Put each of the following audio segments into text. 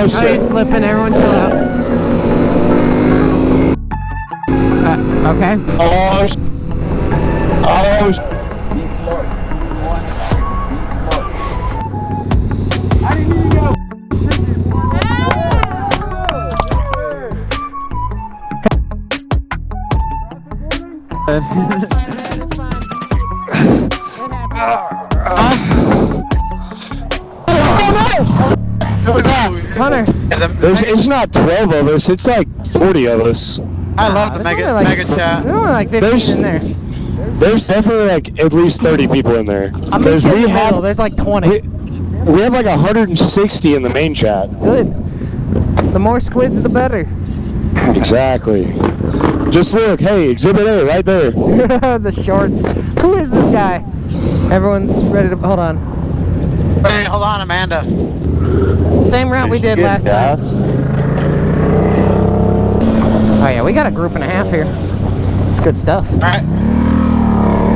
Oh, he's flipping. Everyone chill out. Okay. Oh, oh, Be smart. I didn't even go. It's fine. It happened. What was that? Hunter. It's not 12 of us, it's like 40 of us. I love the mega chat. There's only like 15 in there. There's definitely like at least 30 people in there. I'm in the middle. There's like 20. We have like 160 in the main chat. Good. The more squids, the better. Exactly. Just look, hey, Exhibit A right there. The shorts. Who is this guy? Everyone's ready to hold on. Hey, hold on, Amanda. Same route we did last time. Oh yeah, we got a group and a half here. It's good stuff. All right.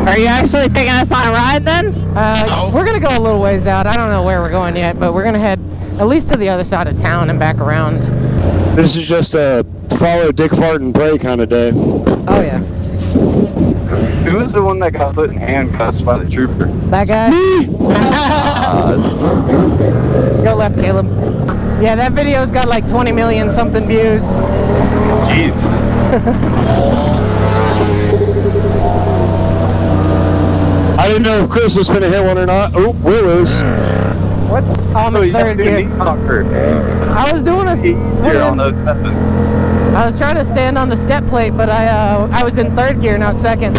Are you actually taking us on a ride then? No. We're gonna go a little ways out. I don't know where we're going yet, but we're gonna head at least to the other side of town and back around. This is just a follow Dick Fart and pray kind of day. Oh yeah. Who was the one that got put in handcuffs by the trooper? That guy? Go left, Caleb. Yeah, that video's got like 20 million something views. Jesus. I didn't know if Chris was gonna hit one or not. Oh, Will is. What? Oh, I'm in third gear. I was doing a... You're on those weapons. I was trying to stand on the step plate, but I was in third gear, not second.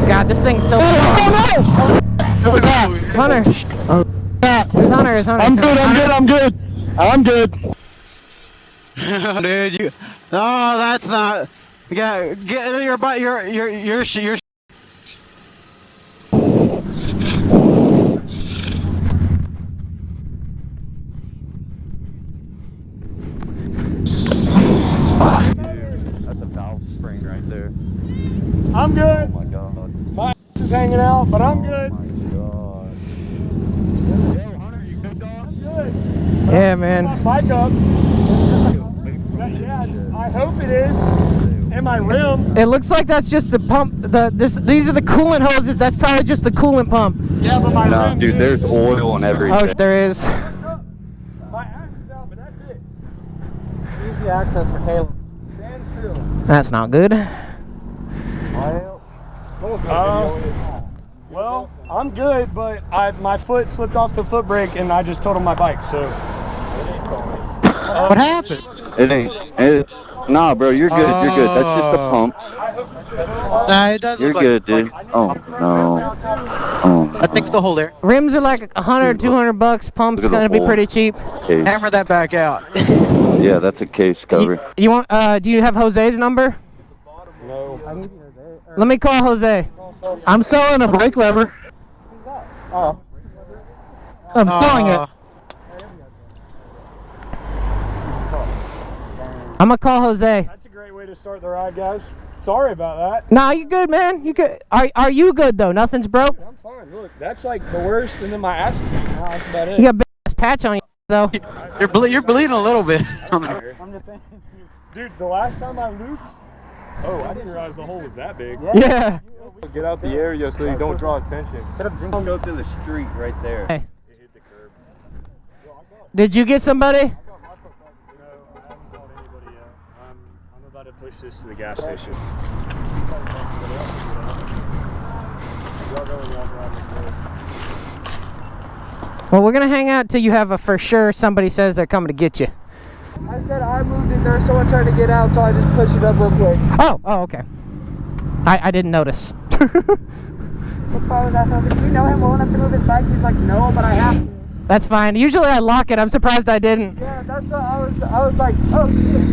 God, this thing's so... Oh no! Who was that? Hunter. Who's Hunter? Is Hunter? I'm good. Dude, you. No, that's not. Get your butt. Your. That's a valve spring right there. I'm good. Oh my god. My ass is hanging out, but I'm good. Oh my god. Yo, Hunter, you good, dog? I'm good. Yeah, man. My bike up. Yeah, I hope it is. And my rim. It looks like that's just the pump. These are the coolant hoses. That's probably just the coolant pump. Yeah, but my No, rim. dude, there's oil and everything. Oh, there is. My ass is out, but that's it. Easy access for Caleb. Stand still. That's not good. Well, I'm good, but my foot slipped off the foot brake and I just totaled my bike, so. What happened? It ain't. Nah, bro, you're good. You're good. That's just the pump. Nah, it does You're look good, like. dude. Oh no. Oh. I think still hold there. Rims are like 100, 200 bucks. Pump's Look at the gonna be hole. pretty cheap. Case. Hammer that back out. Yeah, that's a case cover. You want? Do you have Jose's number? No. Let me call Jose. I'm selling a brake lever. Oh. I'm selling it. I'm gonna call Jose. That's a great way to start the ride, guys. Sorry about that. Nah, you good, man? You good? Are you good though? Nothing's broke. I'm fine. Look, that's like the worst, and then my ass is hanging out. That's about it. You got a big ass patch on you though. You're bleeding a little bit. I'm just saying. Dude, the last time I looped, I didn't realize the hole was that big. Yeah. Get out the area so you don't draw attention. Go through the street right there. Hey, It hit the curb. did you get somebody? No, I haven't called anybody yet. I'm about to push this to the gas station. Well, we're gonna hang out till you have a for sure somebody says they're coming to get you. I said I moved it there, someone tried to get out, so I just pushed it up real quick. Oh, okay. I didn't notice. That's why I was asking. I was like, do you know him well enough to move his bike? He's like, no, but I have to. That's fine. Usually I lock it. I'm surprised I didn't. Yeah, that's what I was like, oh shit.